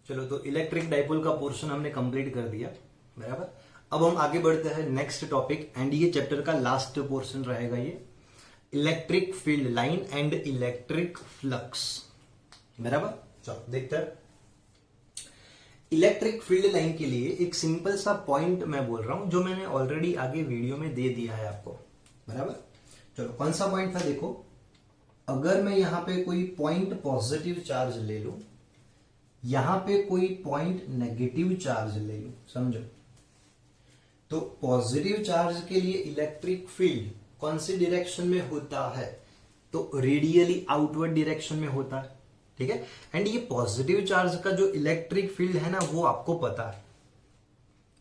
चलो, तो electric dipole का पोर्शन हमने कंप्लीट कर दिया, बराबर। अब हम आगे बढ़ते हैं नेक्स्ट टॉपिक, एंड ये चैप्टर का लास्ट पोर्शन रहेगा, ये electric field line and electric flux, बराबर। चलो देखते हैं। इलेक्ट्रिक फील्ड लाइन के लिए एक सिंपल सा पॉइंट मैं बोल रहा हूं, जो मैंने ऑलरेडी आगे वीडियो में दे दिया है आपको, बराबर। चलो, कौन सा पॉइंट था देखो। अगर मैं यहां पे कोई पॉइंट पॉजिटिव चार्ज ले लूं, यहां पे कोई पॉइंट नेगेटिव चार्ज ले लूं, समझो, तो पॉजिटिव चार्ज के लिए इलेक्ट्रिक फील्ड कौन सी डायरेक्शन में होता है, तो रेडियली आउटवर्ड डायरेक्शन में होता है, ठीक है। एंड ये पॉजिटिव चार्ज का जो इलेक्ट्रिक फील्ड है ना, वो आपको पता है।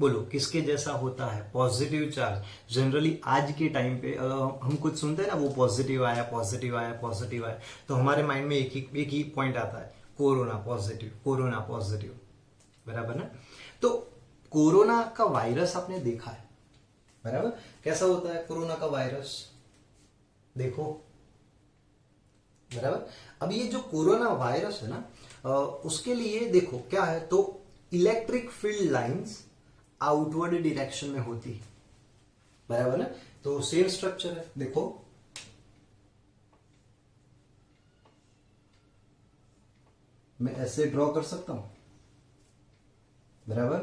बोलो किसके जैसा होता है पॉजिटिव चार्ज। जनरली आज के टाइम पे हम कुछ सुनते हैं ना, वो पॉजिटिव आया, पॉजिटिव आया, पॉजिटिव आया, तो हमारे माइंड में एक ही पॉइंट आता है, कोरोना पॉजिटिव, कोरोना पॉजिटिव, बराबर ना। तो कोरोना का वायरस आपने देखा है, बराबर। कैसा होता है कोरोना का वायरस, देखो, बराबर। अब ये जो कोरोना वायरस है ना, उसके लिए देखो क्या है, तो electric field lines outward direction में होती है, बराबर ना। तो सेम स्ट्रक्चर है, देखो, मैं ऐसे ड्रॉ कर सकता हूं, बराबर।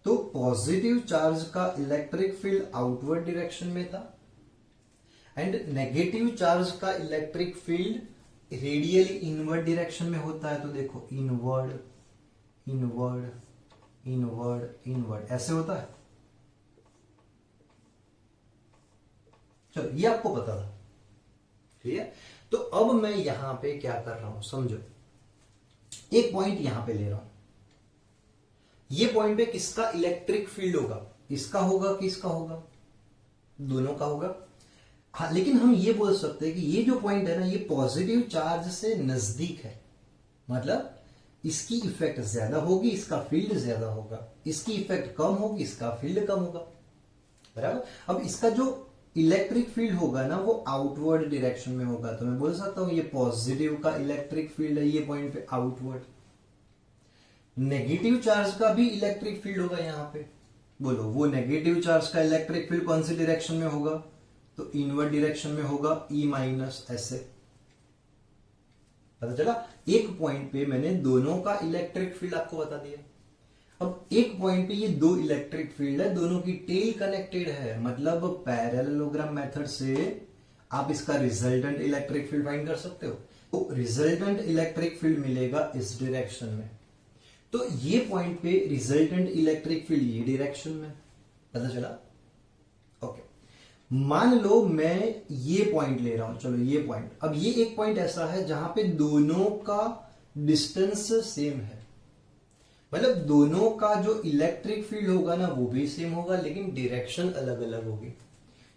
तो पॉजिटिव चार्ज का इलेक्ट्रिक फील्ड आउटवर्ड डायरेक्शन में था, एंड नेगेटिव चार्ज का electric field radially inward direction में होता है। तो देखो, इनवर्ड इनवर्ड इनवर्ड इनवर्ड ऐसे होता है। चलो, ये आपको पता था, ठीक है। तो अब मैं यहां पे क्या कर रहा हूं, समझो, एक पॉइंट यहां पे ले रहा हूं। ये पॉइंट पे किसका इलेक्ट्रिक फील्ड होगा, इसका होगा कि इसका होगा, दोनों का होगा। हाँ, लेकिन हम ये बोल सकते हैं कि ये जो पॉइंट है ना, ये पॉजिटिव चार्ज से नजदीक है, मतलब इसकी इफेक्ट ज्यादा होगी, इसका फील्ड ज्यादा होगा, इसकी इफेक्ट कम होगी, इसका फील्ड कम होगा, बराबर। अब इसका जो इलेक्ट्रिक फील्ड होगा ना, वो आउटवर्ड डायरेक्शन में होगा, तो मैं बोल सकता हूं ये पॉजिटिव का इलेक्ट्रिक फील्ड है, ये पॉइंट पे आउटवर्ड। नेगेटिव चार्ज का भी इलेक्ट्रिक फील्ड होगा यहां पे, बोलो, वो नेगेटिव चार्ज का इलेक्ट्रिक फील्ड कौन सी डायरेक्शन में होगा, तो इनवर्ड डायरेक्शन में होगा, ई माइनस ऐसे, पता चला। एक पॉइंट पे मैंने दोनों का इलेक्ट्रिक फील्ड आपको बता दिया। अब एक पॉइंट पे ये दो इलेक्ट्रिक फील्ड है, दोनों की टेल कनेक्टेड है, मतलब पैरेललोग्राम मेथड से आप इसका रिजल्टेंट इलेक्ट्रिक फील्ड फाइंड कर सकते हो। तो रिजल्टेंट इलेक्ट्रिक फील्ड मिलेगा इस डायरेक्शन में, तो ये पॉइंट पे रिजल्टेंट इलेक्ट्रिक फील्ड ये डायरेक्शन में, पता चला। ओके, मान लो मैं ये पॉइंट ले रहा हूं, चलो ये पॉइंट, अब ये एक पॉइंट ऐसा है जहां पे दोनों का डिस्टेंस सेम है, मतलब दोनों का जो इलेक्ट्रिक फील्ड होगा ना, वो भी सेम होगा, लेकिन डायरेक्शन अलग अलग होगी।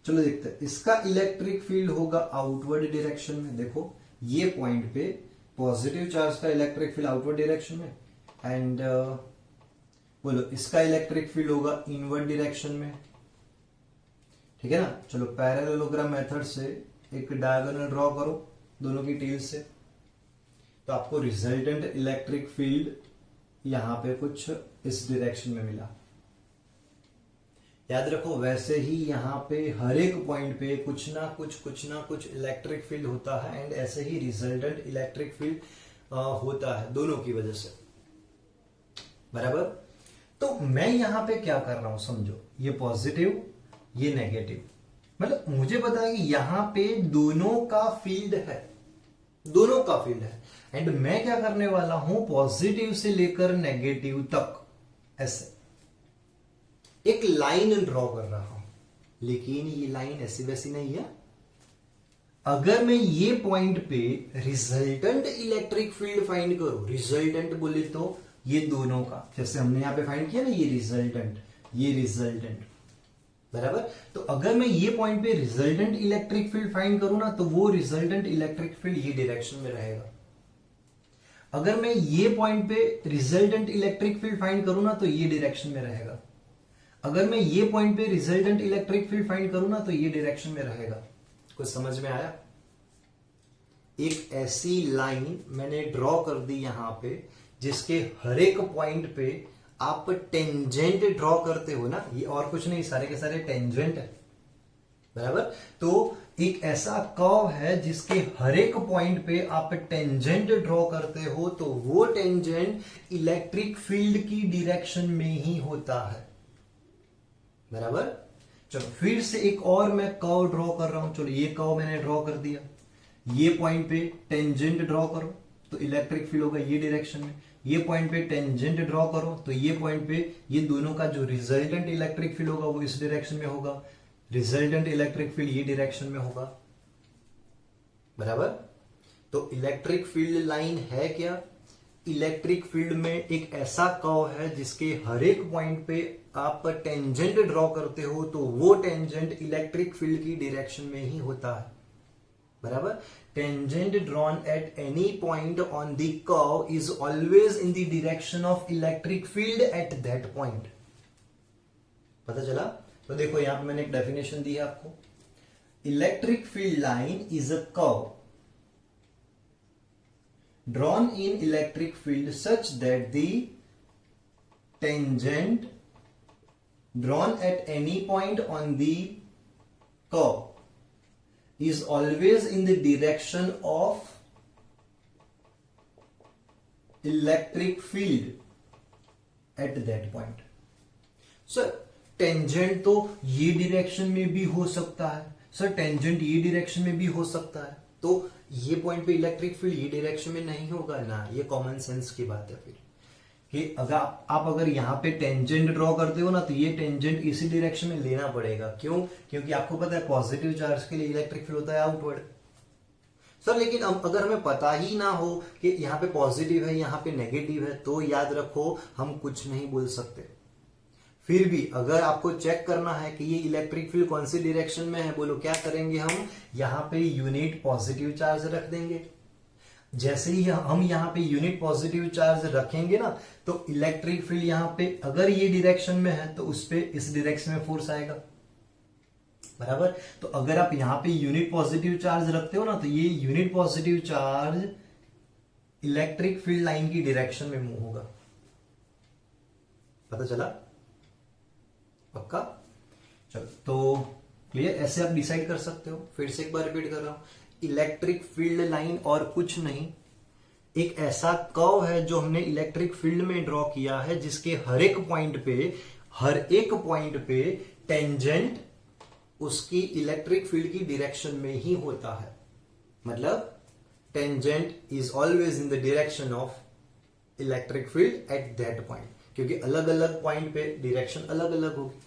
चलो देखते हैं, इसका इलेक्ट्रिक फील्ड होगा आउटवर्ड डायरेक्शन में, देखो ये पॉइंट पे पॉजिटिव चार्ज का इलेक्ट्रिक फील्ड आउटवर्ड डायरेक्शन में, एंड बोलो इसका इलेक्ट्रिक फील्ड होगा इनवर्ड डायरेक्शन में, ठीक है ना। चलो, पैरेललोग्राम मेथड से एक डायगोनल ड्रॉ करो दोनों की टेल से, तो आपको रिजल्टेंट इलेक्ट्रिक फील्ड यहां पे कुछ इस डायरेक्शन में मिला। याद रखो, वैसे ही यहां पे हर एक पॉइंट पे कुछ ना कुछ इलेक्ट्रिक फील्ड होता है, एंड ऐसे ही रिजल्टेंट इलेक्ट्रिक फील्ड होता है दोनों की वजह से, बराबर। तो मैं यहां पे क्या कर रहा हूं, समझो, ये पॉजिटिव, ये नेगेटिव, मतलब मुझे पता है कि यहां पे दोनों का फील्ड है, दोनों का फील्ड है, एंड मैं क्या करने वाला हूं, पॉजिटिव से लेकर नेगेटिव तक ऐसे एक लाइन ड्रॉ कर रहा हूं, लेकिन ये लाइन ऐसी वैसी नहीं है। अगर मैं ये पॉइंट पे रिजल्टेंट इलेक्ट्रिक फील्ड फाइंड करूं, रिजल्टेंट बोले तो ये दोनों का, जैसे हमने यहां पे फाइंड किया ना, ये रिजल्टेंट, बराबर। तो अगर मैं ये पॉइंट पे रिजल्टेंट इलेक्ट्रिक फील्ड फाइंड करूं ना, तो वो रिजल्टेंट इलेक्ट्रिक फील्ड ये डायरेक्शन में रहेगा। अगर मैं ये पॉइंट पे रिजल्टेंट इलेक्ट्रिक फील्ड फाइंड करूं ना, तो ये डायरेक्शन में रहेगा। अगर मैं ये पॉइंट पे रिजल्टेंट इलेक्ट्रिक फील्ड फाइंड करूं ना, तो ये डायरेक्शन में रहेगा। कुछ समझ में आया? एक ऐसी लाइन मैंने ड्रॉ कर दी यहां पे जिसके हर एक पॉइंट पे आप टेंजेंट ड्रॉ करते हो ना, ये और कुछ नहीं, सारे के सारे टेंजेंट है, बराबर। तो एक ऐसा कर्व है जिसके हर एक पॉइंट पे आप टेंजेंट ड्रॉ करते हो, तो वो टेंजेंट इलेक्ट्रिक फील्ड की डायरेक्शन में ही होता है, बराबर। चलो फिर से एक और मैं कर्व ड्रॉ कर रहा हूं। चलो ये कर्व मैंने ड्रॉ कर दिया, ये पॉइंट पे टेंजेंट ड्रॉ करो तो इलेक्ट्रिक फील्ड होगा ये डायरेक्शन में, ये पॉइंट पे टेंजेंट ड्रॉ करो तो ये पॉइंट पे ये दोनों का जो रिजल्टेंट इलेक्ट्रिक फील्ड होगा वो इस डायरेक्शन में होगा, रिजल्टेंट इलेक्ट्रिक फील्ड ये डायरेक्शन में होगा, बराबर। तो इलेक्ट्रिक फील्ड लाइन है क्या? इलेक्ट्रिक फील्ड में एक ऐसा कर्व है जिसके हर एक पॉइंट पे आप टेंजेंट ड्रॉ करते हो तो वो टेंजेंट इलेक्ट्रिक फील्ड की डायरेक्शन में ही होता है, बराबर। Tangent drawn at any point on the curve is always in the direction of electric field at that point. पता चला? तो देखो यहां पे मैंने एक डेफिनेशन दी है आपको। Electric field line is a curve drawn in electric field such that the tangent drawn at any point on the curve is always in the direction of electric field at that point. Sir tangent तो ये direction में भी हो सकता है, sir tangent ये direction में भी हो सकता है, तो ये पॉइंट पे इलेक्ट्रिक फील्ड ये डायरेक्शन में नहीं होगा ना, ये कॉमन सेंस की बात है फिर कि अगर आप अगर यहाँ पे टेंजेंट ड्रॉ करते हो ना तो ये टेंजेंट इसी डायरेक्शन में लेना पड़ेगा। क्यों? क्योंकि आपको पता है पॉजिटिव चार्ज के लिए इलेक्ट्रिक फील्ड होता है आउटवर्ड। सर लेकिन अगर हमें पता ही ना हो कि यहाँ पे पॉजिटिव है यहाँ पे नेगेटिव है तो याद रखो हम कुछ नहीं बोल सकते। फिर भी अगर आपको चेक करना है कि ये इलेक्ट्रिक फील्ड कौन सी डायरेक्शन में है, बोलो क्या करेंगे हम यहां पे यूनिट पॉजिटिव चार्ज रख देंगे। जैसे ही हम यहां पे यूनिट पॉजिटिव चार्ज रखेंगे ना तो इलेक्ट्रिक फील्ड यहां पे अगर ये डायरेक्शन में है तो उस पे इस डायरेक्शन में फोर्स आएगा, बराबर। तो अगर आप यहां पे यूनिट पॉजिटिव चार्ज रखते हो ना तो ये unit positive charge electric field line की डायरेक्शन में मूव होगा। पता चला? पक्का? चलो तो क्लियर, ऐसे आप डिसाइड कर सकते हो। फिर से एक बार रिपीट कर रहा हूं, इलेक्ट्रिक फील्ड लाइन और कुछ नहीं, एक ऐसा कर्व है जो हमने इलेक्ट्रिक फील्ड में ड्रॉ किया है जिसके हर एक पॉइंट पे टेंजेंट उसकी इलेक्ट्रिक फील्ड की डायरेक्शन में ही होता है। मतलब tangent is always in the direction of electric field at that point, क्योंकि अलग अलग पॉइंट पे डायरेक्शन अलग अलग होगी,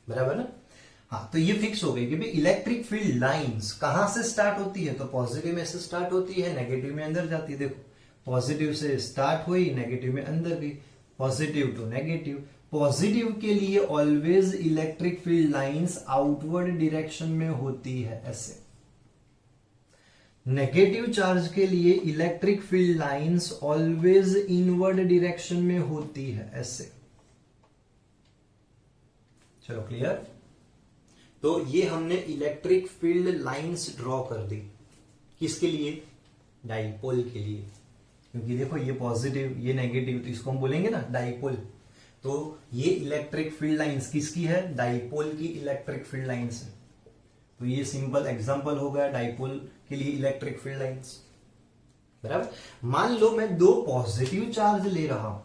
बराबर ना। हाँ, तो ये फिक्स हो गई कि भाई इलेक्ट्रिक फील्ड लाइंस कहां से स्टार्ट होती है, तो पॉजिटिव में से स्टार्ट होती है, नेगेटिव में अंदर जाती है। देखो पॉजिटिव से स्टार्ट हुई, नेगेटिव में अंदर गई, पॉजिटिव टू नेगेटिव। पॉजिटिव के लिए always electric field lines outward direction में होती है ऐसे। नेगेटिव चार्ज के लिए electric field lines always inward direction में होती है ऐसे। चलो क्लियर। तो ये हमने इलेक्ट्रिक फील्ड लाइंस ड्रॉ कर दी, किसके लिए? डाइपोल के लिए। क्योंकि देखो ये पॉजिटिव ये नेगेटिव तो इसको हम बोलेंगे ना डाइपोल। तो ये इलेक्ट्रिक फील्ड लाइंस किसकी है? डाइपोल की इलेक्ट्रिक फील्ड लाइंस है। तो ये सिंपल एग्जांपल हो गया डाइपोल के लिए इलेक्ट्रिक फील्ड लाइंस, बराबर। मान लो मैं दो पॉजिटिव चार्ज ले रहा हूं,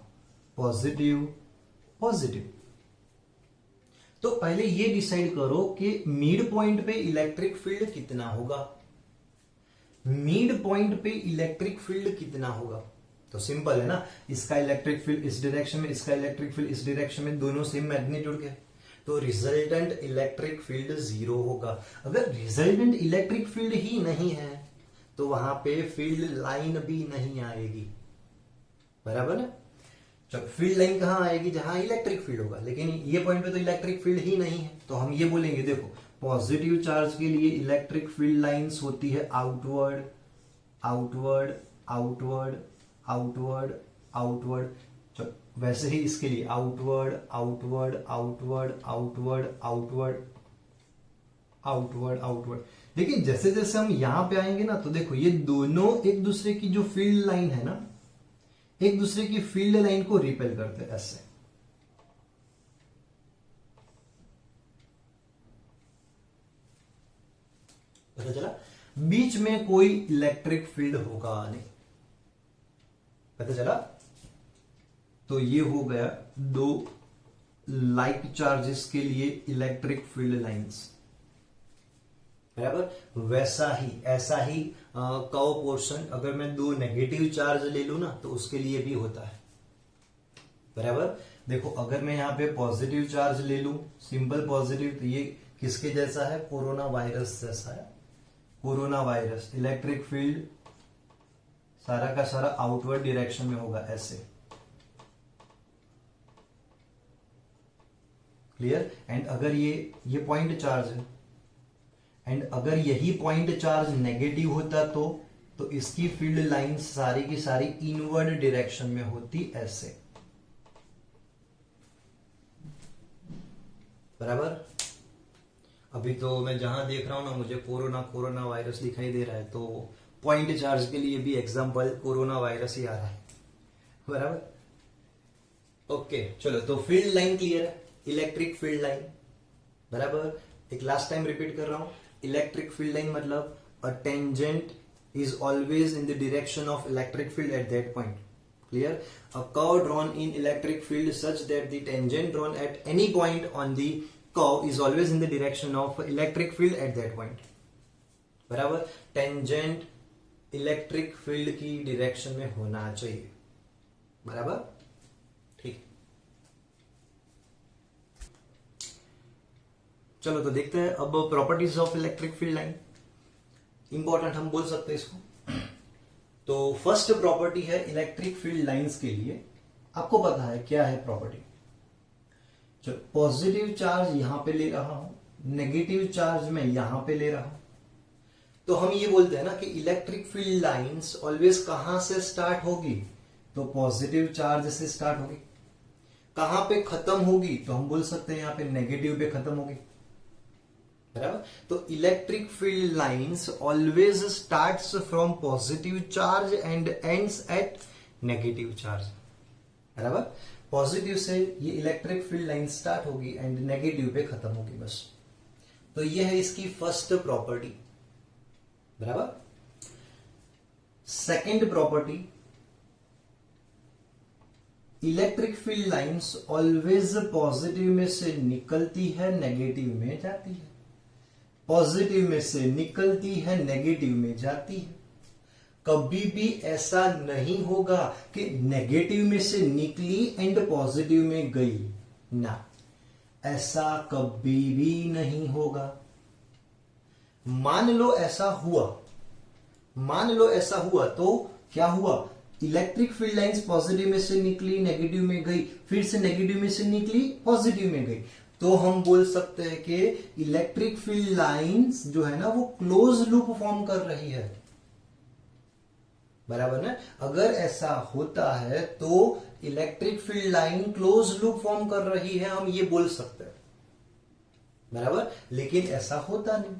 पॉजिटिव पॉजिटिव, तो पहले ये डिसाइड करो कि मिड पॉइंट पे इलेक्ट्रिक फील्ड कितना होगा। मिड पॉइंट पे इलेक्ट्रिक फील्ड कितना होगा? तो सिंपल है ना, इसका इलेक्ट्रिक फील्ड इस डायरेक्शन में, इसका इलेक्ट्रिक फील्ड इस डायरेक्शन में, दोनों सेम मैग्नीट्यूड के, तो रिजल्टेंट इलेक्ट्रिक फील्ड 0 होगा। अगर रिजल्टेंट इलेक्ट्रिक फील्ड ही नहीं है तो वहां पे फील्ड लाइन भी नहीं आएगी, बराबर है। जब फील्ड लाइन कहां आएगी? जहां इलेक्ट्रिक फील्ड होगा, लेकिन ये पॉइंट पे तो इलेक्ट्रिक फील्ड ही नहीं है, तो हम ये बोलेंगे देखो पॉजिटिव चार्ज के लिए इलेक्ट्रिक फील्ड लाइंस होती है outward outward outward outward outward. वैसे ही इसके लिए outward outward outward outward outward outward outward. लेकिन जैसे जैसे हम यहां पे आएंगे ना तो देखो ये दोनों एक दूसरे की जो फील्ड लाइन है ना एक दूसरे की फील्ड लाइन को रिपेल करते हैं ऐसे। पता चला? बीच में कोई इलेक्ट्रिक फील्ड होगा नहीं। पता चला? तो ये हो गया दो लाइक चार्जेस के लिए इलेक्ट्रिक फील्ड लाइंस। बराबर वैसा ही ऐसा ही कर्व पोर्शन अगर मैं दो नेगेटिव चार्ज ले लू ना तो उसके लिए भी होता है। बराबर देखो, अगर मैं यहां पे पॉजिटिव चार्ज ले लू, सिंपल पॉजिटिव, तो ये किसके जैसा है? कोरोना वायरस जैसा है। कोरोना वायरस इलेक्ट्रिक फील्ड सारा का सारा आउटवर्ड डायरेक्शन में होगा ऐसे। क्लियर? एंड अगर ये पॉइंट चार्ज है एंड अगर यही पॉइंट चार्ज नेगेटिव होता तो इसकी फील्ड लाइन सारी की सारी इनवर्ड डायरेक्शन में होती ऐसे। बराबर? अभी तो मैं जहां देख रहा हूं ना मुझे कोरोना वायरस दिखाई दे रहा है, तो पॉइंट चार्ज के लिए भी एग्जांपल कोरोना वायरस ही आ रहा है। बराबर? ओके चलो, तो फील्ड लाइन क्लियर है, इलेक्ट्रिक फील्ड लाइन। बराबर? एक लास्ट टाइम रिपीट कर रहा हूं, इलेक्ट्रिक फील्ड लाइन मतलब a tangent is always in the direction of electric field at that point. Clear? A curve drawn in electric field such that the tangent drawn at any point on the curve is always in the direction of electric field at that point. बराबर? Tangent electric field की direction में होना चाहिए। बराबर? ठीक। चलो तो देखते हैं अब properties of electric field line. Important हम बोल सकते हैं इसको। तो फर्स्ट प्रॉपर्टी है इलेक्ट्रिक फील्ड लाइंस के लिए, आपको पता है क्या है प्रॉपर्टी। चलो, पॉजिटिव चार्ज यहां पे ले रहा हूं, नेगेटिव चार्ज मैं यहां पे ले रहा हूं, तो हम ये बोलते हैं ना कि इलेक्ट्रिक फील्ड लाइंस ऑलवेज कहां से स्टार्ट होगी? तो पॉजिटिव चार्ज से स्टार्ट होगी। कहां पे खत्म होगी? तो हम बोल सकते हैं यहां पे नेगेटिव पे खत्म होगी। बराबर? तो electric field lines always starts from positive charge and ends at negative charge. बराबर? पॉजिटिव से ये इलेक्ट्रिक फील्ड लाइन स्टार्ट होगी एंड नेगेटिव पे खत्म होगी बस। तो ये है इसकी फर्स्ट प्रॉपर्टी। बराबर? Second property, electric field lines always positive में से निकलती है, नेगेटिव में जाती है। पॉजिटिव में से निकलती है, नेगेटिव में जाती है। कभी भी ऐसा नहीं होगा कि नेगेटिव में से निकली एंड पॉजिटिव में गई ना, ऐसा कभी भी नहीं होगा। मान लो ऐसा हुआ तो क्या हुआ? इलेक्ट्रिक फील्ड लाइंस पॉजिटिव में से निकली, नेगेटिव में गई, फिर से नेगेटिव में से निकली, पॉजिटिव में गई, तो हम बोल सकते हैं कि इलेक्ट्रिक फील्ड लाइंस जो है ना वो क्लोज लूप फॉर्म कर रही है। बराबर ना? अगर ऐसा होता है तो electric field line close loop form कर रही है, हम ये बोल सकते हैं। बराबर? लेकिन ऐसा होता नहीं।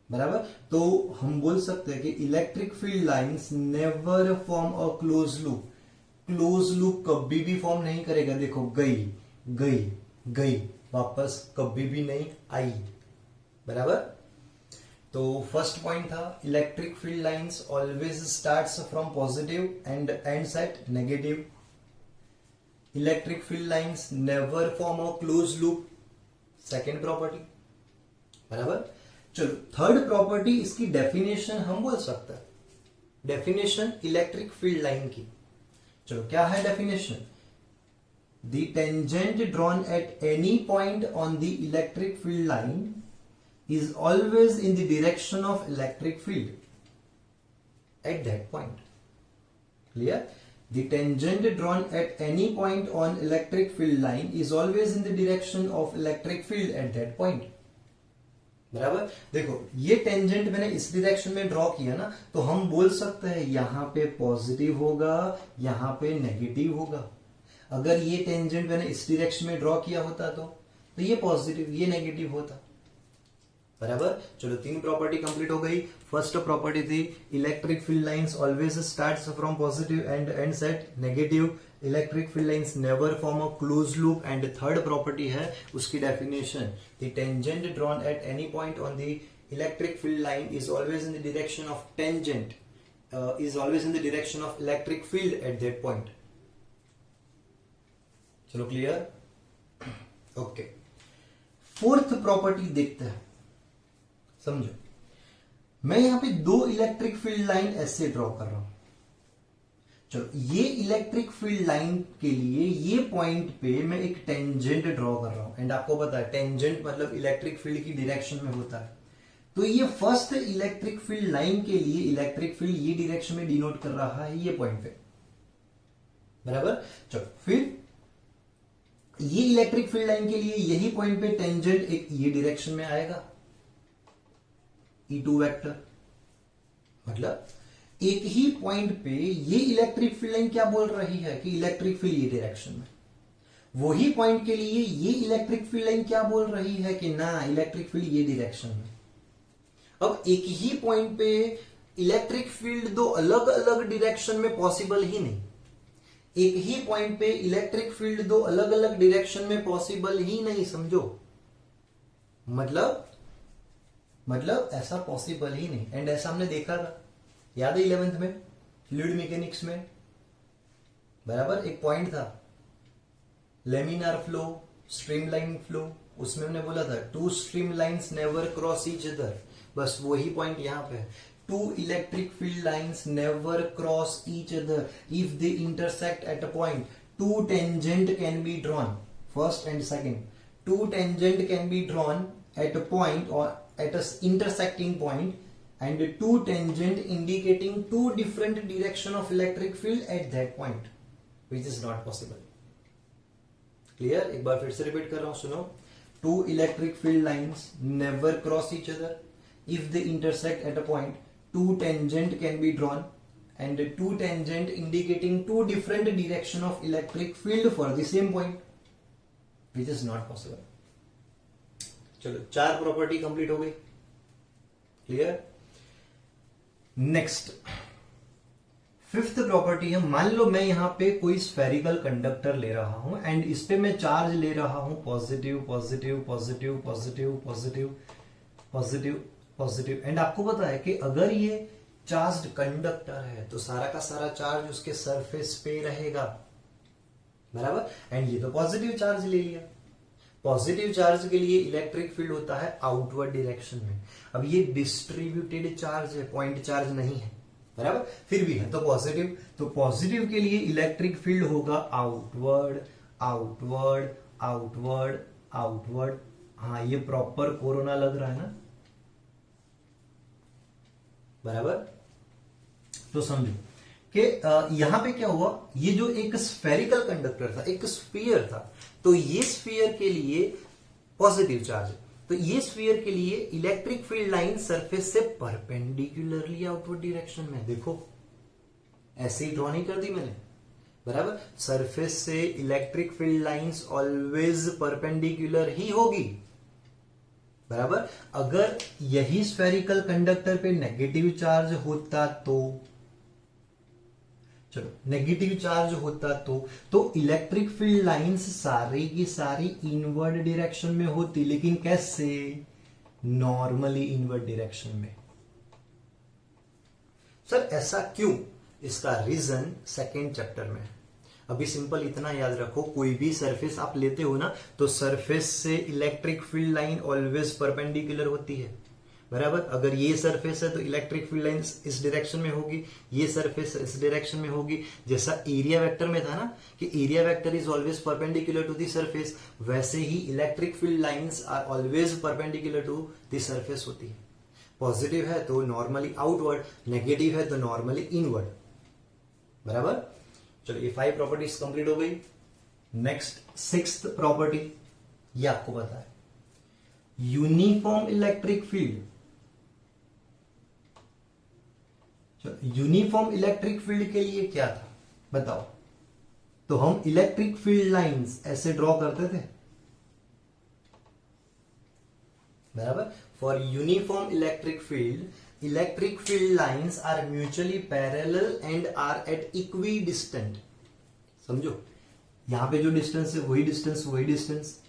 बराबर? तो हम बोल सकते हैं कि electric field lines never form a close loop. Close loop कभी भी फॉर्म नहीं करेगा। देखो, गई वापस कभी भी नहीं आई। बराबर? तो फर्स्ट पॉइंट था electric field lines always starts from positive and ends at negative. Electric field lines never form a close loop. Second property. बराबर? चलो, थर्ड प्रॉपर्टी, इसकी डेफिनेशन हम बोल सकते हैं। डेफिनेशन इलेक्ट्रिक फील्ड लाइन की, चलो क्या है definition? The tangent drawn at any point on the electric field line is always in the direction of electric field at that point. Clear? The tangent drawn at any point on electric field line is always in the direction of electric field at that point. बराबर? देखो, ये tangent मैंने इस direction में draw किया ना, तो हम बोल सकते हैं यहां पे पॉजिटिव होगा, यहां पे नेगेटिव होगा। अगर ये टेंजेंट मैंने इस डायरेक्शन में ड्रॉ किया होता तो ये पॉजिटिव, ये नेगेटिव होता। बराबर। चलो 3 प्रॉपर्टी कंप्लीट हो गई। फर्स्ट प्रॉपर्टी थी electric field lines always starts from positive and ends at negative, electric field lines never form a close loop. And third property है उसकी definition, the tangent drawn at any point on the electric field line is always in the direction of tangent, is always in the direction of electric field at that point. चलो clear, okay. Fourth property देखते हैं, समझो। मैं यहां पे 2 electric field line ऐसे draw कर रहा हूं। चलो ये इलेक्ट्रिक फील्ड लाइन के लिए ये पॉइंट पे मैं एक टेंजेंट ड्रॉ कर रहा हूं। एंड आपको पता है टेंजेंट मतलब इलेक्ट्रिक फील्ड की डायरेक्शन में होता है। तो ये फर्स्ट इलेक्ट्रिक फील्ड लाइन के लिए इलेक्ट्रिक फील्ड ये डायरेक्शन में डिनोट कर रहा है ये पॉइंट पे, बराबर। चलो फिर ये इलेक्ट्रिक फील्ड लाइन के लिए यही पॉइंट पे टेंजेंट एक ये डायरेक्शन में आएगा, E2 वेक्टर। मतलब एक ही पॉइंट पे ये इलेक्ट्रिक फील्ड लाइन क्या बोल रही है कि इलेक्ट्रिक फील्ड ये डायरेक्शन में, वही पॉइंट के लिए ये इलेक्ट्रिक फील्ड लाइन क्या बोल रही है कि ना इलेक्ट्रिक फील्ड ये डायरेक्शन में। अब एक ही पॉइंट पे इलेक्ट्रिक फील्ड 2 अलग अलग डायरेक्शन में पॉसिबल ही नहीं। एक ही पॉइंट पे इलेक्ट्रिक फील्ड 2 अलग अलग डायरेक्शन में पॉसिबल ही नहीं, समझो। मतलब ऐसा पॉसिबल ही नहीं। एंड ऐसा हमने देखा था, याद है 11th में फ्लूइड मैकेनिक्स में, बराबर। एक पॉइंट था लेमिनार फ्लो, स्ट्रीमलाइन फ्लो, उसमें हमने बोला था 2 stream lines never cross each other. बस वही पॉइंट यहां पे है, 2 electric field lines never cross each other if they intersect at a point, 2 tangent can be drawn, first and second, 2 tangent can be drawn at a point और at a intersecting point and 2 tangent indicating 2 different direction of electric field at that point, which is not possible. Clear? एक बार फिर से repeat कर रहा हूं, सुनो। 2 electric field lines never cross each other. If they intersect at a point, 2 tangent can be drawn and 2 tangent indicating 2 different direction of electric field for the same point, which is not possible. चलो 4 property complete हो गई, clear. Next 5th property है, मान लो मैं यहां पे कोई spherical conductor ले रहा हूं एंड इस पे मैं चार्ज ले रहा हूं positive positive positive positive positive positive positive. And आपको पता है कि अगर ये चार्ज्ड कंडक्टर है तो सारा का सारा चार्ज उसके सरफेस पे रहेगा, बराबर। एंड ये तो पॉजिटिव चार्ज ले लिया। पॉजिटिव चार्ज के लिए इलेक्ट्रिक फील्ड होता है आउटवर्ड डायरेक्शन में। अब ये डिस्ट्रीब्यूटेड चार्ज है, पॉइंट चार्ज नहीं है, बराबर, फिर भी है तो पॉजिटिव। तो पॉजिटिव के लिए इलेक्ट्रिक फील्ड होगा आउटवर्ड आउटवर्ड आउटवर्ड आउटवर्ड। हाँ ये प्रॉपर कोरोना लग रहा है ना, बराबर। तो समझो कि यहां पे क्या हुआ, ये जो एक स्फेरिकल कंडक्टर था, एक स्फीयर था, तो ये स्फीयर के लिए पॉजिटिव चार्ज, तो ये स्फीयर के लिए इलेक्ट्रिक फील्ड लाइन सरफेस से परपेंडिकुलरली आउटवर्ड डायरेक्शन में, देखो ऐसे ही ड्रॉ नहीं कर दी मैंने, बराबर। सरफेस से electric field lines always perpendicular ही होगी, बराबर। अगर यही स्फेरिकल कंडक्टर पे नेगेटिव चार्ज होता तो, चलो नेगेटिव चार्ज होता तो इलेक्ट्रिक फील्ड लाइंस सारी की सारी इनवर्ड डायरेक्शन में होती, लेकिन कैसे, नॉर्मली इनवर्ड डायरेक्शन में। सर ऐसा क्यों, इसका रीजन सेकेंड चैप्टर में। अभी सिंपल इतना याद रखो, कोई भी सरफेस आप लेते हो ना तो सरफेस से electric field line always perpendicular होती है, बराबर। अगर ये सरफेस है तो इलेक्ट्रिक फील्ड लाइन इस डायरेक्शन में होगी, ये सरफेस इस डायरेक्शन में होगी। जैसा एरिया वेक्टर में था ना कि area vector is always perpendicular to the surface, वैसे ही electric field lines are always perpendicular to the surface होती है। पॉजिटिव है तो नॉर्मली आउटवर्ड, नेगेटिव है तो नॉर्मली इनवर्ड, बराबर। चलो ये 5 प्रॉपर्टीज कंप्लीट हो गई। नेक्स्ट 6th प्रॉपर्टी, ये आपको पता है, uniform electric field. Uniform electric field के लिए क्या था बताओ, तो हम इलेक्ट्रिक फील्ड लाइंस ऐसे ड्रॉ करते थे, बराबर। For uniform electric field lines are mutually parallel and are at equidistant. समझो, यहां पे जो डिस्टेंस है वही डिस्टेंस।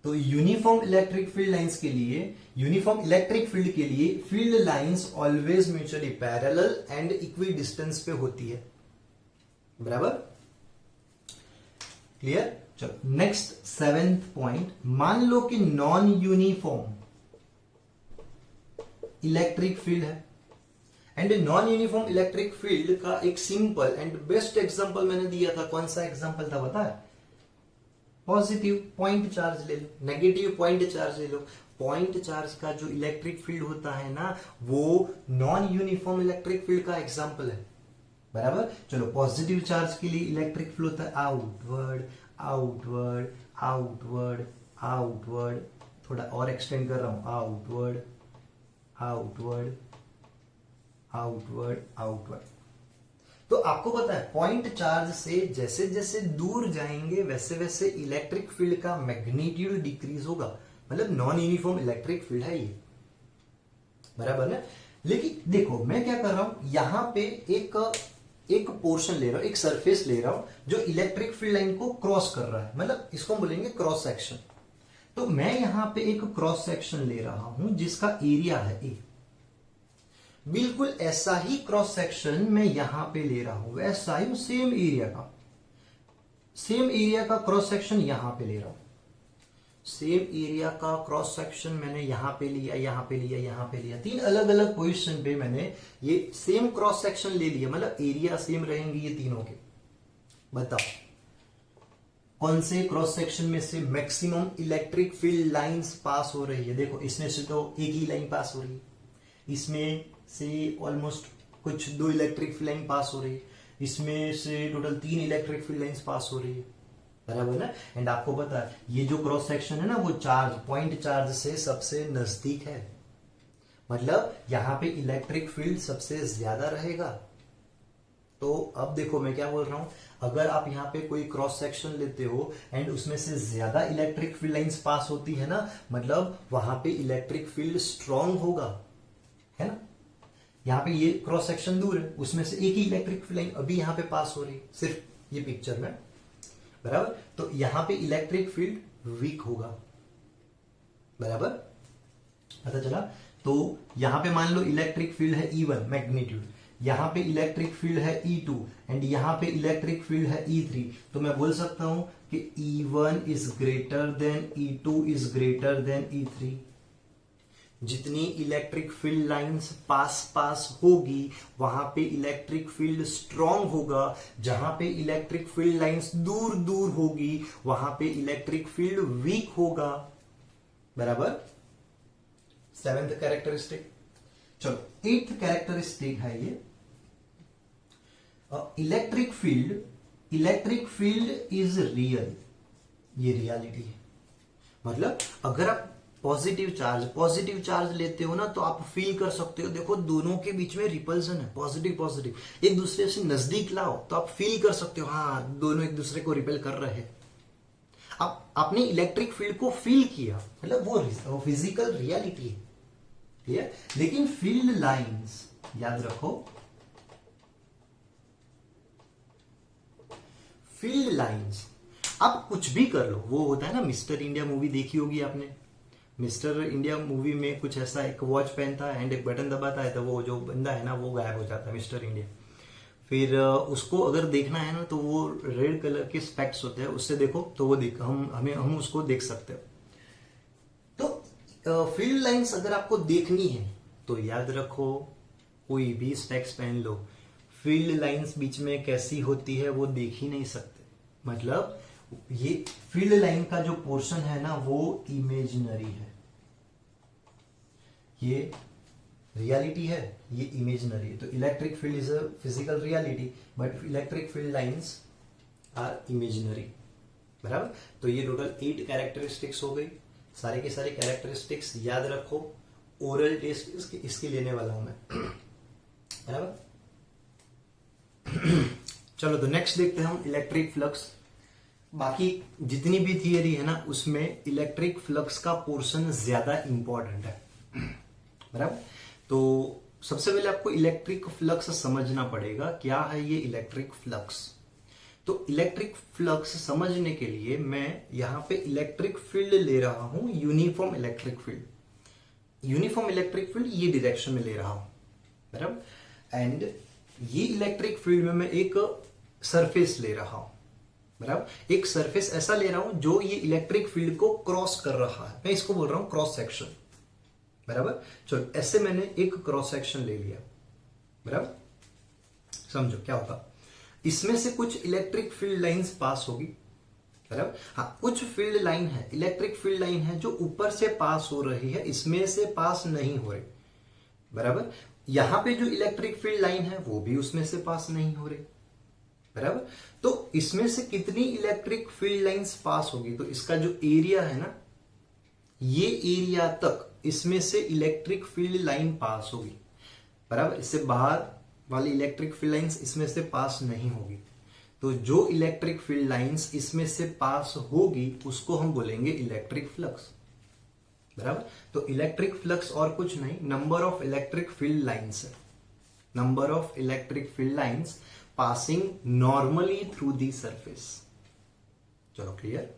तो यूनिफॉर्म इलेक्ट्रिक फील्ड लाइंस के लिए, यूनिफॉर्म इलेक्ट्रिक फील्ड के लिए field lines always mutually parallel and equi distance पे होती है। बराबर, क्लियर। चलो नेक्स्ट 7th पॉइंट, मान लो कि नॉन यूनिफॉर्म इलेक्ट्रिक फील्ड है, and non uniform electric field का एक सिंपल एंड बेस्ट एग्जांपल मैंने दिया था। कौन सा एग्जांपल था बता? पॉजिटिव पॉइंट चार्ज ले लो, नेगेटिव पॉइंट चार्ज ले लो। पॉइंट चार्ज का जो इलेक्ट्रिक फील्ड होता है ना, वो नॉन यूनिफॉर्म इलेक्ट्रिक फील्ड का एग्जांपल है। बराबर। चलो, पॉजिटिव चार्ज के लिए इलेक्ट्रिक फील्ड होता है आउटवर्ड आउटवर्ड आउटवर्ड आउटवर्ड, थोड़ा और एक्सटेंड कर रहा हूं, आउटवर्ड आउटवर्ड आउटवर्ड आउटवर्ड। तो आपको पता है पॉइंट चार्ज से जैसे जैसे दूर जाएंगे वैसे वैसे इलेक्ट्रिक फील्ड का मैग्नीट्यूड डिक्रीज होगा। मतलब नॉन यूनिफॉर्म इलेक्ट्रिक फील्ड है ये। बराबर ना। लेकिन देखो मैं क्या कर रहा हूं, यहां पे एक पोर्शन ले रहा हूं, एक सरफेस ले रहा हूं जो इलेक्ट्रिक फील्ड लाइन को क्रॉस कर रहा है, मतलब इसको हम बोलेंगे क्रॉस सेक्शन। तो मैं यहां पे एक क्रॉस सेक्शन ले रहा हूं जिसका एरिया है ए। बिल्कुल ऐसा ही क्रॉस सेक्शन मैं यहां पे ले रहा हूं, वैसा ही सेम एरिया का क्रॉस सेक्शन यहां पे ले रहा हूं। सेम एरिया का क्रॉस सेक्शन मैंने यहां पे लिया, यहां पे लिया, यहां पे लिया। 3 अलग अलग पोजीशन पे मैंने ये सेम क्रॉस सेक्शन ले लिया, मतलब एरिया सेम रहेंगे ये तीनों के। बताओ कौन से क्रॉस सेक्शन में से maximum electric field lines pass हो रही है? देखो इसमें से तो एक ही लाइन पास हो रही है, इसमें से ऑलमोस्ट कुछ 2 इलेक्ट्रिक फील्ड लाइन पास हो रही है, इसमें से total 3 electric field lines pass हो रही है। बराबर ना। एंड आपको पता है ये जो क्रॉस सेक्शन है ना वो चार्ज, पॉइंट चार्ज से सबसे नजदीक है, मतलब यहां पे इलेक्ट्रिक फील्ड सबसे ज्यादा रहेगा। तो अब देखो मैं क्या बोल रहा हूं, अगर आप यहां पे कोई क्रॉस सेक्शन लेते हो एंड उसमें से ज्यादा इलेक्ट्रिक फील्ड लाइंस पास होती है ना, मतलब वहां पे इलेक्ट्रिक फील्ड स्ट्रांग होगा, है ना। यहां पे ये क्रॉस सेक्शन दूर है, उसमें से एक ही इलेक्ट्रिक फील्ड लाइन अभी यहां पे पास हो रही है, सिर्फ ये पिक्चर में। बराबर। तो यहां पे इलेक्ट्रिक फील्ड वीक होगा। बराबर, पता चला। तो यहां पे मान लो इलेक्ट्रिक फील्ड है E1 मैग्नीट्यूड, यहां पे इलेक्ट्रिक फील्ड है E2 एंड यहां पे इलेक्ट्रिक फील्ड है E3। तो मैं बोल सकता हूं कि E1 is greater than E2 is greater than E3। जितनी इलेक्ट्रिक फील्ड लाइंस पास होगी वहां पे इलेक्ट्रिक फील्ड स्ट्रांग होगा, जहां पे इलेक्ट्रिक फील्ड लाइंस दूर दूर होगी वहां पे इलेक्ट्रिक फील्ड वीक होगा। बराबर। 7th characteristic. चलो 8th कैरेक्टरिस्टिक है ये, इलेक्ट्रिक फील्ड इज रियल। ये रियलिटी है। मतलब अगर आप पॉजिटिव चार्ज लेते हो ना तो आप फील कर सकते हो, देखो दोनों के बीच में रिपल्सन है, पॉजिटिव एक दूसरे से नजदीक लाओ तो आप फील कर सकते हो, हाँ दोनों एक दूसरे को रिपेल कर रहे हैं। आपने इलेक्ट्रिक फील्ड को फील किया, मतलब वो फिजिकल रियलिटी है, ठीक है। लेकिन फील्ड लाइंस याद रखो, फील्ड लाइंस आप कुछ भी कर लो, वो होता है ना, मिस्टर इंडिया मूवी देखी होगी आपने। मिस्टर इंडिया मूवी में कुछ ऐसा एक वॉच पहनता है एंड एक बटन दबाता है तो वो जो बंदा है ना वो गायब हो जाता है, मिस्टर इंडिया। फिर उसको अगर देखना है ना तो वो रेड कलर के स्पेक्ट्स होते हैं, उससे देखो तो वो हम उसको देख सकते हैं। तो फील्ड लाइंस अगर आपको देखनी है तो याद रखो कोई भी स्पेक्स पहन लो, फील्ड लाइंस बीच में कैसी होती है वो देख ही नहीं सकते। मतलब ये फील्ड लाइन का जो पोर्शन है ना वो इमेजिनरी है, ये रियलिटी है, ये इमेजिनरी है। तो electric field is a physical reality but electric field lines are imaginary. बराबर। तो ये टोटल 8 कैरेक्टरिस्टिक्स हो गई। सारे के सारे कैरेक्टरिस्टिक्स याद रखो, ओरल टेस्ट इसके लेने वाला हूं मैं। बराबर। चलो तो नेक्स्ट देखते हैं हम इलेक्ट्रिक फ्लक्स। बाकी जितनी भी थियरी है ना उसमें इलेक्ट्रिक फ्लक्स का पोर्शन ज्यादा इंपॉर्टेंट है। बराबर। तो सबसे पहले आपको इलेक्ट्रिक फ्लक्स समझना पड़ेगा, क्या है ये इलेक्ट्रिक फ्लक्स। तो इलेक्ट्रिक फ्लक्स समझने के लिए मैं यहां पे इलेक्ट्रिक फील्ड ले रहा हूं, uniform electric field. Uniform electric field ये डायरेक्शन में ले रहा हूं, बराबर। एंड ये इलेक्ट्रिक फील्ड में मैं एक सरफेस ले रहा हूं, बराबर। एक सरफेस ऐसा ले रहा हूं जो ये इलेक्ट्रिक फील्ड को क्रॉस कर रहा है, मैं इसको बोल रहा हूं क्रॉस सेक्शन, बराबर। चलो ऐसे मैंने एक क्रॉस सेक्शन ले लिया, बराबर। समझो क्या होगा, इसमें से कुछ इलेक्ट्रिक फील्ड लाइंस पास होगी, बराबर। हाँ, कुछ फील्ड लाइन है, इलेक्ट्रिक फील्ड लाइन है जो ऊपर से पास हो रही है, इसमें से पास नहीं हो रही, बराबर। यहां पे जो इलेक्ट्रिक फील्ड लाइन है वो भी उसमें से पास नहीं हो रही, बराबर। तो इसमें से कितनी इलेक्ट्रिक फील्ड लाइंस पास होगी, तो इसका जो एरिया है ना, ये एरिया तक इसमें से इलेक्ट्रिक फील्ड लाइन पास होगी, बराबर। इससे बाहर वाली इलेक्ट्रिक फील्ड लाइंस इसमें से पास नहीं होगी। तो जो इलेक्ट्रिक फील्ड लाइंस इसमें से पास होगी उसको हम बोलेंगे इलेक्ट्रिक फ्लक्स, बराबर। तो इलेक्ट्रिक फ्लक्स और कुछ नहीं, number of electric field lines है, number of electric field lines passing normally through the surface. चलो क्लियर,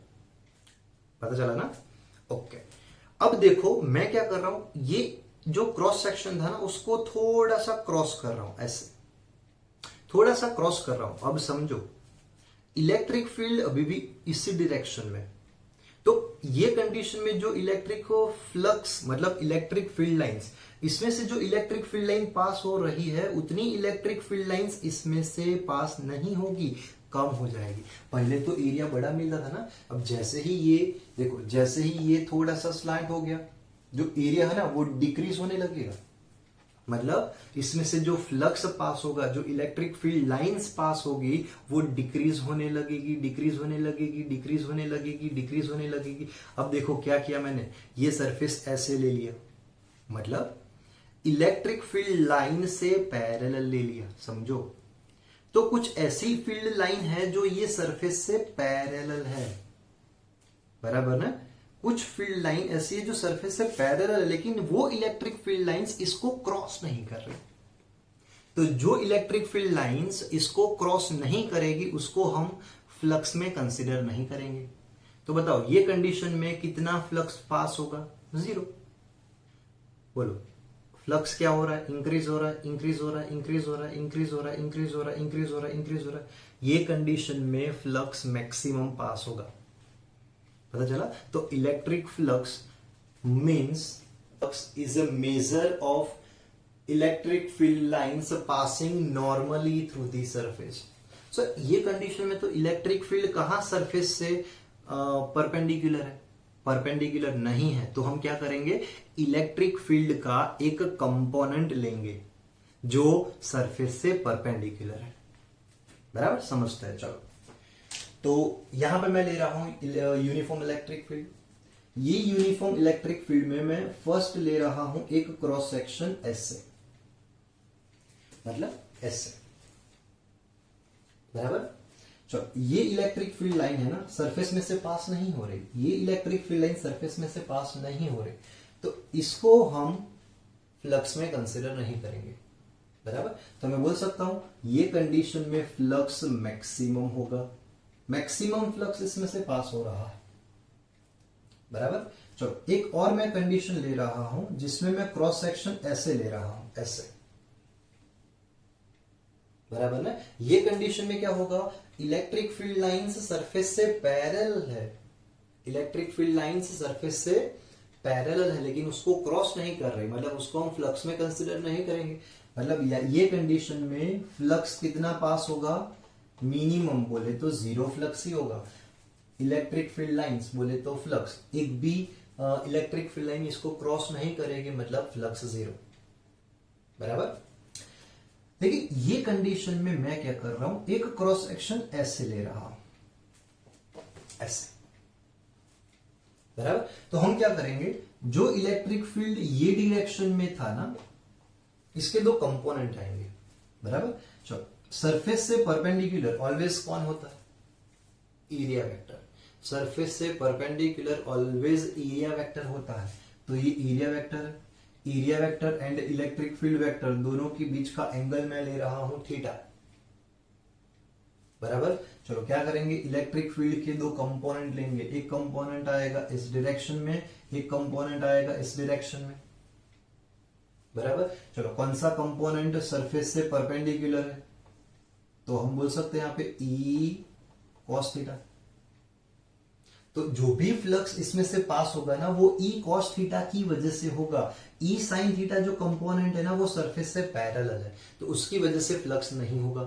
पता चला ना, ओके। अब देखो मैं क्या कर रहा हूं, ये जो क्रॉस सेक्शन था ना उसको थोड़ा सा क्रॉस कर रहा हूं, ऐसे थोड़ा सा क्रॉस कर रहा हूं। अब समझो इलेक्ट्रिक फील्ड अभी भी इसी डायरेक्शन में, तो ये कंडीशन में जो इलेक्ट्रिक फ्लक्स मतलब इलेक्ट्रिक फील्ड लाइंस, इसमें से जो इलेक्ट्रिक फील्ड लाइन पास हो रही है उतनी इलेक्ट्रिक फील्ड लाइंस इसमें से पास नहीं होगी, कम हो जाएगी। पहले तो एरिया बड़ा मिल रहा था ना, अब जैसे ही ये देखो, जैसे ही ये थोड़ा सा स्लैंट हो गया, जो एरिया है ना वो डिक्रीज होने लगेगा। मतलब इसमें से जो फ्लक्स पास होगा, जो इलेक्ट्रिक फील्ड लाइंस पास होगी वो डिक्रीज होने लगेगी, डिक्रीज होने लगेगी, डिक्रीज होने लगेगी, डिक्रीज होने लगेगी। अब देखो क्या किया मैंने, ये सरफेस ऐसे ले लिया, मतलब इलेक्ट्रिक फील्ड लाइन से पैरेलल ले लिया, समझो। तो कुछ ऐसी फील्ड लाइन है जो ये सरफेस से पैरेलल है, बराबर ना। कुछ फील्ड लाइन ऐसी है जो सरफेस से पैरेलल है, लेकिन वो इलेक्ट्रिक फील्ड लाइंस इसको क्रॉस नहीं कर रही। तो जो इलेक्ट्रिक फील्ड लाइंस इसको क्रॉस नहीं करेगी उसको हम फ्लक्स में कंसीडर नहीं करेंगे। तो बताओ ये कंडीशन में कितना फ्लक्स पास होगा, 0। बोलो फ्लक्स क्या हो रहा है, इंक्रीज हो रहा है, इंक्रीज हो रहा है, इंक्रीज हो रहा है, इंक्रीज हो रहा है, इंक्रीज हो रहा है, इंक्रीज हो रहा है, इंक्रीज हो रहा है। ये कंडीशन में फ्लक्स मैक्सिमम पास होगा, पता चला। तो electric flux means flux is a measure of electric field lines passing normally through the surface. So ये कंडीशन में तो इलेक्ट्रिक फील्ड कहां सरफेस से परपेंडिकुलर है, परपेंडिकुलर नहीं है। तो हम क्या करेंगे, इलेक्ट्रिक फील्ड का एक कंपोनेंट लेंगे जो सरफेस से परपेंडिकुलर है, बराबर, समझते हैं। चलो तो यहां पे मैं ले रहा हूं यूनिफॉर्म इलेक्ट्रिक फील्ड। ये यूनिफॉर्म इलेक्ट्रिक फील्ड में मैं फर्स्ट ले रहा हूं एक क्रॉस सेक्शन ऐसे, मतलब ऐसे, बराबर। चलो ये इलेक्ट्रिक फील्ड लाइन है ना, सरफेस में से पास नहीं हो रही, ये इलेक्ट्रिक फील्ड लाइन सरफेस में से पास नहीं हो रही, तो इसको हम फ्लक्स में कंसीडर नहीं करेंगे, बराबर। तो मैं बोल सकता हूं ये कंडीशन में फ्लक्स मैक्सिमम होगा, मैक्सिमम फ्लक्स इसमें से पास हो रहा है, बराबर। चलो एक और मैं कंडीशन ले रहा हूं जिसमें मैं क्रॉस सेक्शन ऐसे ले रहा हूं, ऐसे, बराबर ना। ये कंडीशन में क्या होगा, इलेक्ट्रिक फील्ड लाइंस सरफेस से पैरेलल है, इलेक्ट्रिक फील्ड लाइंस सरफेस से पैरेलल है लेकिन उसको क्रॉस नहीं कर रही, मतलब उसको हम फ्लक्स में कंसीडर नहीं करेंगे। मतलब ये कंडीशन में फ्लक्स कितना पास होगा, मिनिमम बोले तो 0 फ्लक्स ही होगा। इलेक्ट्रिक फील्ड लाइंस बोले तो फ्लक्स, एक भी इलेक्ट्रिक फील्ड लाइन इसको क्रॉस नहीं करेगी, मतलब फ्लक्स 0, बराबर। देखिए ये कंडीशन में मैं क्या कर रहा हूं, एक क्रॉस सेक्शन ऐसे ले रहा हूं, ऐसे, बराबर। तो हम क्या करेंगे, जो इलेक्ट्रिक फील्ड ये डायरेक्शन में था ना, इसके दो कंपोनेंट आएंगे, बराबर। चलो सरफेस से परपेंडिकुलर ऑलवेज कौन होता है, एरिया वेक्टर। सरफेस से परपेंडिकुलर ऑलवेज एरिया वेक्टर होता है, तो ये एरिया वेक्टर है। Area vector and electric field vector दोनों के बीच का एंगल मैं ले रहा हूं थीटा, बराबर। चलो क्या करेंगे, इलेक्ट्रिक फील्ड के दो कंपोनेंट लेंगे, एक कंपोनेंट आएगा इस डायरेक्शन में, एक कंपोनेंट आएगा इस डायरेक्शन में, बराबर। चलो कौन सा कंपोनेंट सरफेस से परपेंडिकुलर है, तो हम बोल सकते हैं यहां पे ई कॉस थीटा। तो जो भी फ्लक्स इसमें से पास होगा ना वो ई कॉस थीटा की वजह से होगा। ई साइन थीटा जो कंपोनेंट है ना वो सरफेस से पैरेलल है, तो उसकी वजह से फ्लक्स नहीं होगा।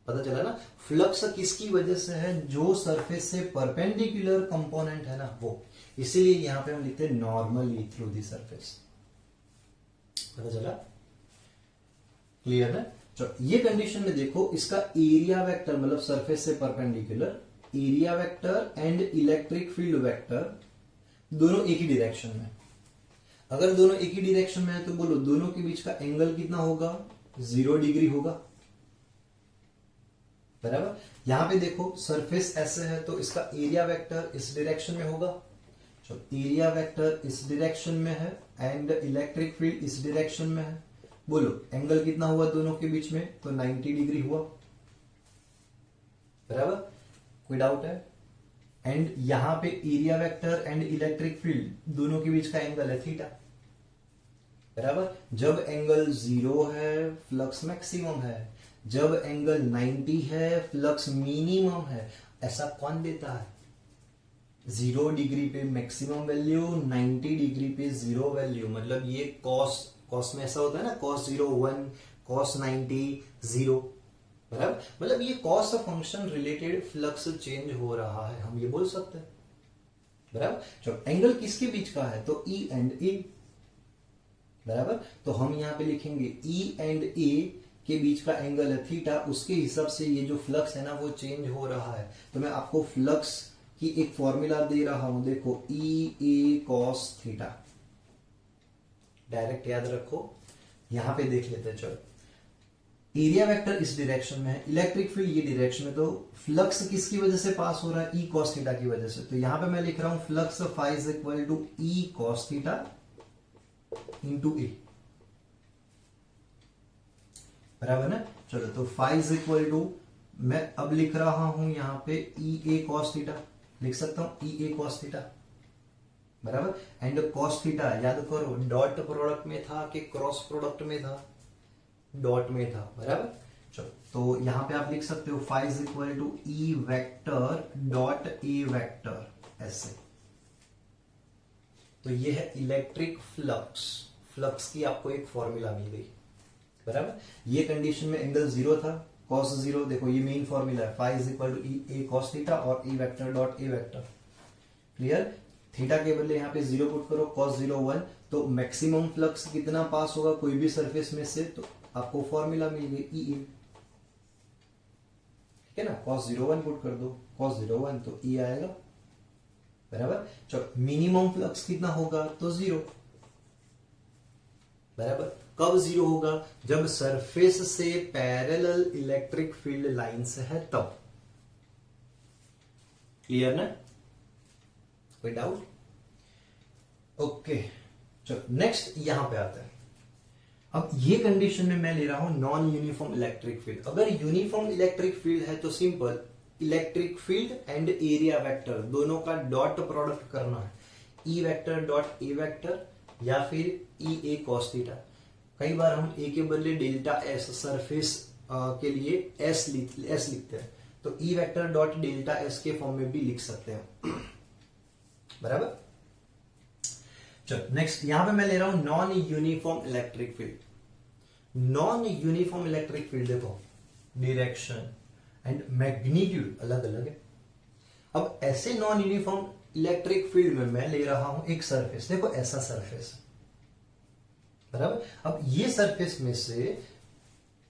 पता चला ना, फ्लक्स किसकी वजह से है, जो सरफेस से परपेंडिकुलर कंपोनेंट है ना वो, इसीलिए यहां पे हम लिखते हैं नॉर्मली थ्रू दी सरफेस। पता चला, क्लियर है। तो ये कंडीशन में देखो, इसका एरिया वेक्टर मतलब सरफेस से perpendicular area vector and electric field vector दोनों एक ही डायरेक्शन में। अगर दोनों एक ही डायरेक्शन में है तो बोलो दोनों के बीच का एंगल कितना होगा, 0 डिग्री होगा, बराबर। यहां पे देखो सरफेस ऐसे है तो इसका एरिया वेक्टर इस डायरेक्शन में होगा। तो एरिया वेक्टर इस डायरेक्शन में है एंड इलेक्ट्रिक फील्ड इस डायरेक्शन में है, बोलो एंगल कितना हुआ दोनों के बीच में, तो 90 डिग्री हुआ, बराबर। कोई डाउट है। एंड यहां पे area vector and electric field दोनों के बीच का एंगल है थीटा, बराबर। जब एंगल 0 है फ्लक्स मैक्सिमम है, जब एंगल 90 है फ्लक्स मिनिमम है। ऐसा कौन देता है, 0 डिग्री पे मैक्सिमम वैल्यू, 90 डिग्री पे 0 वैल्यू। मतलब ये कॉस में ऐसा होता है ना, cos 0 1, cos 90 0, बराबर। मतलब ये cos function related flux change हो रहा है, हम ये बोल सकते हैं, बराबर। चलो एंगल किसके बीच का है, तो ई एंड ए, बराबर। तो हम यहां पे लिखेंगे ई एंड ए के बीच का एंगल है थीटा, उसके हिसाब से ये जो फ्लक्स है ना वो चेंज हो रहा है। तो मैं आपको फ्लक्स की एक फॉर्मूला दे रहा हूं, देखो ई ए कॉस थीटा, डायरेक्ट याद रखो। यहां पे देख लेते हैं, चलो एरिया वेक्टर इस डायरेक्शन में है, इलेक्ट्रिक फील्ड ये डायरेक्शन में, तो फ्लक्स किसकी वजह से पास हो रहा है, ई कॉस थीटा की वजह से। तो यहां पे मैं लिख रहा हूं flux phi is equal to E cos theta into A, बराबर ना। चलो तो फाई इज इक्वल टू, मैं अब लिख रहा हूं यहां पे ई ए कॉस थीटा, लिख सकता हूं ई ए कॉस थीटा, बराबर। एंड कॉस थीटा याद करो डॉट प्रोडक्ट में था कि क्रॉस प्रोडक्ट में था, डॉट में था, बराबर। चलो तो यहां पे आप लिख सकते हो phi is equal to E vector dot A vector, ऐसे। तो ये है इलेक्ट्रिक फ्लक्स, फ्लक्स की आपको एक फॉर्मूला मिल गई, बराबर। ये कंडीशन में एंगल 0 था, cos 0, देखो ये मेन फॉर्मूला है, phi is equal to E A cos theta और E vector dot A vector, clear. Theta के बदले यहाँ पे 0 पुट करो, cos 0 1, तो मैक्सिमम फ्लक्स कितना पास होगा कोई भी सरफेस में से, तो आपको फॉर्मूला मिल गई ई ए, ठीक है ना। cos 0 1 पुट कर दो, cos 0 1 तो ई आएगा, बराबर। चलो मिनिमम फ्लक्स कितना होगा, तो 0, बराबर। कब 0 होगा, जब सरफेस से पैरेलल इलेक्ट्रिक फील्ड लाइंस है तब, क्लियर ना, कोई डाउट। ओके चलो नेक्स्ट यहां पे आता है। अब ये कंडीशन में मैं ले रहा हूं नॉन यूनिफॉर्म इलेक्ट्रिक फील्ड। अगर यूनिफॉर्म इलेक्ट्रिक फील्ड है तो simple electric field and area vector दोनों का डॉट प्रोडक्ट करना है, ई वेक्टर डॉट ए वेक्टर या फिर ई ए कॉस थीटा। कई बार हम ए के बदले डेल्टा एस सरफेस के लिए एस लिखते हैं, तो ई वेक्टर डॉट डेल्टा एस के फॉर्म में भी लिख सकते हैं, बराबर। चलो नेक्स्ट यहां पे मैं ले रहा हूं non uniform electric field. Non uniform electric field देखो डायरेक्शन एंड मैग्नीट्यूड अलग अलग है। अब ऐसे नॉन यूनिफॉर्म इलेक्ट्रिक फील्ड में मैं ले रहा हूं एक सरफेस, देखो ऐसा सरफेस, बराबर। अब ये सरफेस में से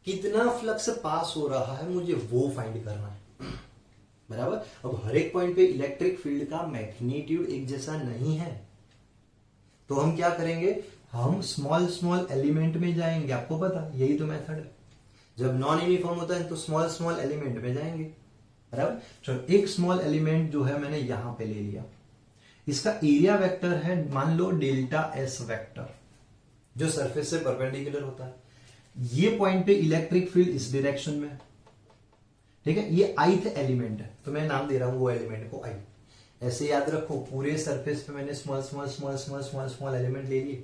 कितना फ्लक्स पास हो रहा है मुझे वो फाइंड करना है, बराबर। अब हर एक पॉइंट पे इलेक्ट्रिक फील्ड का मैग्नीट्यूड एक जैसा नहीं है, तो हम क्या करेंगे, हम स्मॉल स्मॉल एलिमेंट में जाएंगे, आपको पता यही तो मेथड है। जब नॉन यूनिफॉर्म होता है तो स्मॉल स्मॉल एलिमेंट में जाएंगे, बराबर। चलो एक स्मॉल एलिमेंट जो है मैंने यहां पे ले लिया, इसका एरिया वेक्टर है मान लो डेल्टा एस वेक्टर, जो सरफेस से परपेंडिकुलर होता है। ये पॉइंट पे इलेक्ट्रिक फील्ड इस डायरेक्शन में है, ठीक है। ये ith एलिमेंट है, तो मैं नाम दे रहा हूं वो एलिमेंट को आई। ऐसे याद रखो, पूरे सरफेस पे मैंने small small small small small small element ले लिए।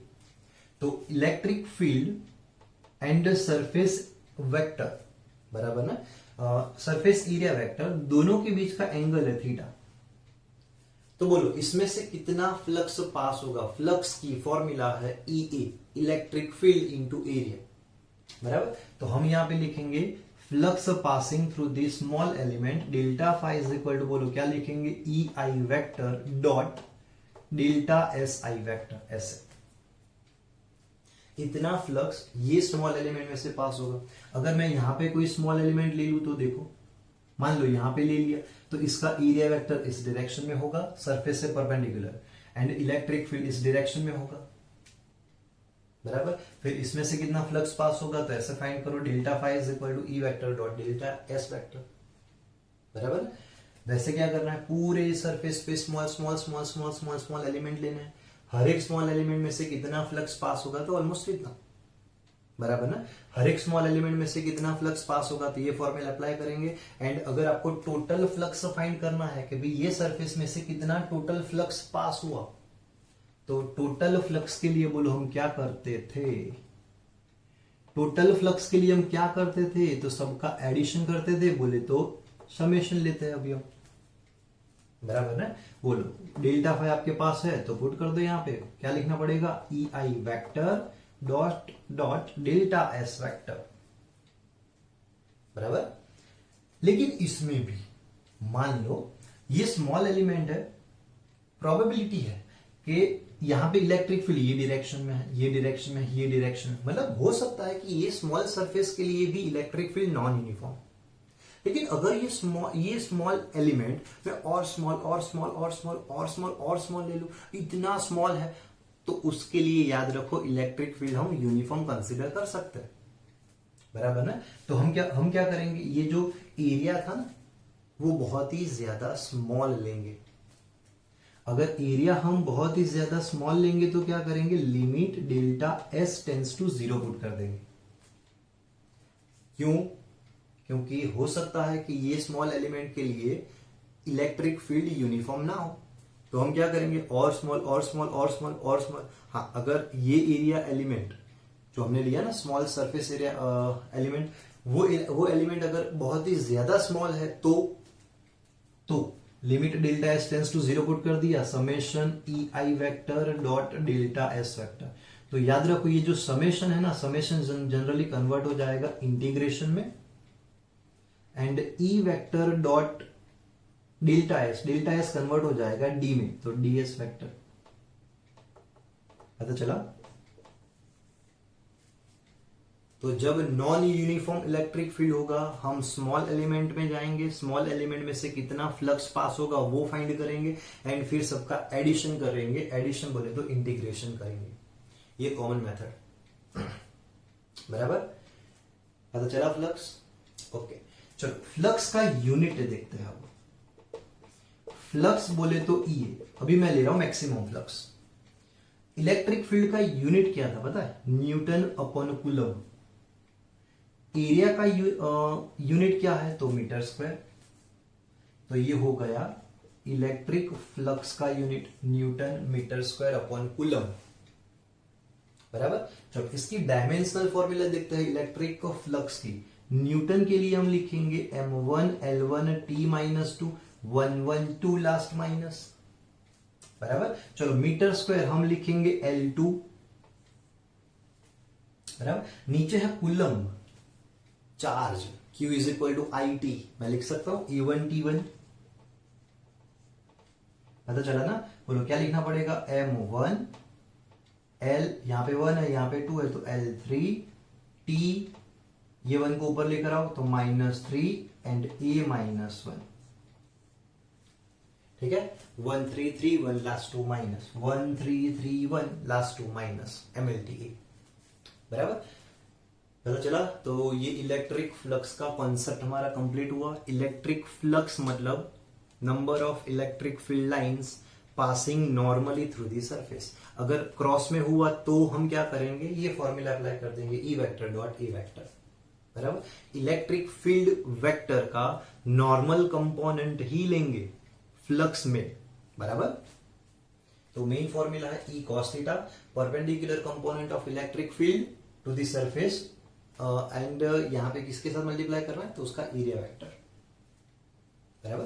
तो electric field and surface vector बराबर ना, सरफेस एरिया वेक्टर, दोनों के बीच का एंगल है थीटा। तो बोलो इसमें से कितना फ्लक्स पास होगा। फ्लक्स की फॉर्मूला है EA, electric field into area, बराबर। तो हम यहां पे लिखेंगे flux passing through this small element delta phi is equal to, बोलो क्या लिखेंगे, EI vector dot delta SI vector, ऐसे। इतना फ्लक्स ये स्मॉल एलिमेंट में से पास होगा। अगर मैं यहां पे कोई स्मॉल एलिमेंट ले लूं तो देखो, मान लो यहां पे ले लिया, तो इसका एरिया वेक्टर इस डायरेक्शन में होगा, सरफेस से परपेंडिकुलर, एंड इलेक्ट्रिक फील्ड इस डायरेक्शन में होगा, बराबर। फिर इसमें से कितना फ्लक्स पास होगा, तो ऐसे फाइंड करो, delta phi is equal to E vector dot delta S vector, बराबर। वैसे क्या करना है, पूरे सरफेस पे small small small small small small element लेना है। हर एक स्मॉल एलिमेंट में से कितना फ्लक्स पास होगा, तो ऑलमोस्ट इतना, बराबर ना। हर एक स्मॉल एलिमेंट में से कितना फ्लक्स पास होगा, तो ये फॉर्मूला अप्लाई करेंगे। एंड अगर आपको टोटल फ्लक्स फाइंड करना है कि भाई ये सरफेस में से कितना टोटल फ्लक्स पास हुआ, तो टोटल फ्लक्स के लिए बोलो हम क्या करते थे, टोटल फ्लक्स के लिए हम क्या करते थे, तो सबका एडिशन करते थे, बोले तो समेशन लेते हैं अभी हम, बराबर ना। बोलो डेल्टा फाई आपके पास है तो पुट कर दो, यहां पे क्या लिखना पड़ेगा, EI vector dot dot delta S vector, बराबर। लेकिन इसमें भी मान लो ये स्मॉल एलिमेंट है, प्रोबेबिलिटी है कि यहां पे इलेक्ट्रिक फील्ड ये डायरेक्शन में है, ये डायरेक्शन में, ये डायरेक्शन में, मतलब हो सकता है कि ये स्मॉल सरफेस के लिए भी इलेक्ट्रिक फील्ड नॉन यूनिफॉर्म। लेकिन अगर ये स्मॉल एलिमेंट मैं और स्मॉल और स्मॉल और स्मॉल और स्मॉल और स्मॉल ले लूं, इतना स्मॉल है, तो उसके लिए याद रखो इलेक्ट्रिक फील्ड हम यूनिफॉर्म कंसीडर कर सकते हैं, बराबर ना। तो हम क्या करेंगे, ये जो एरिया था ना वो बहुत ही ज्यादा स्मॉल लेंगे। अगर एरिया हम बहुत ही ज्यादा स्मॉल लेंगे तो क्या करेंगे, limit delta S tends to 0 put कर देंगे। क्यों, क्योंकि हो सकता है कि ये स्मॉल एलिमेंट के लिए इलेक्ट्रिक फील्ड यूनिफॉर्म ना हो, तो हम क्या करेंगे, और स्मॉल और स्मॉल और स्मॉल और स्मॉल। हाँ, अगर ये एरिया एलिमेंट जो हमने लिया ना, स्मॉल सरफेस एरिया एलिमेंट, वो एलिमेंट अगर बहुत ही ज्यादा स्मॉल है तो limit delta S tends to 0 put कर दिया, summation EI vector dot delta S vector. तो याद रखो ये जो समेशन है ना, समेशन जनरली कन्वर्ट हो जाएगा इंटीग्रेशन में, and E vector dot delta S convert हो जाएगा D में, तो DS वेक्टर। पता चला। तो जब नॉन यूनिफॉर्म इलेक्ट्रिक फील्ड होगा, हम स्मॉल एलिमेंट में जाएंगे, स्मॉल एलिमेंट में से कितना फ्लक्स पास होगा वो फाइंड करेंगे, एंड फिर सबका एडिशन करेंगे, एडिशन बोले तो इंटीग्रेशन करेंगे। ये कॉमन मेथड, बराबर। पता चला फ्लक्स। ओके, चलो फ्लक्स का यूनिट देखते हैं। अब फ्लक्स बोले तो E है, अभी मैं ले रहा हूं मैक्सिमम फ्लक्स। इलेक्ट्रिक फील्ड का यूनिट क्या था पता है, न्यूटन अपॉन कूलम। एरिया का यूनिट क्या है, तो मीटर स्क्वायर। तो ये हो गया इलेक्ट्रिक फ्लक्स का unit, newton metre square upon coulomb, बराबर। चलो इसकी डायमेंशनल फॉर्मूला देखते हैं इलेक्ट्रिक फ्लक्स की। न्यूटन के लिए हम लिखेंगे m1 L1 T-2 112 last minus, बराबर। चलो मीटर स्क्वायर हम लिखेंगे L2, बराबर। नीचे है coulomb charge, Q is equal to IT, मैं लिख सकता हूं E1 T1। पता चला ना। बोलो क्या लिखना पड़ेगा, m1 L, यहां पे 1 है यहां पे 2 है, तो L3 T, ये 1 को ऊपर लेकर आओ तो -3 एंड A -1, ठीक है। 1 3 3 1 last 2 minus 1 3 3 1 last 2 minus MLTA, बराबर। पता चला। तो ये इलेक्ट्रिक फ्लक्स का कॉन्सेप्ट हमारा कंप्लीट हुआ। इलेक्ट्रिक फ्लक्स मतलब number of electric field lines passing normally through the surface. अगर क्रॉस में हुआ तो हम क्या करेंगे, ये फॉर्मूला अप्लाई कर देंगे, E vector dot E vector बराबर इलेक्ट्रिक फील्ड वेक्टर का नॉर्मल कंपोनेंट ही लेंगे फ्लक्स में बराबर। तो मेन फॉर्मूला है E cos theta, perpendicular component of electric field to the surface and यहां पे किसके साथ मल्टीप्लाई करना है, तो उसका एरिया वेक्टर बराबर।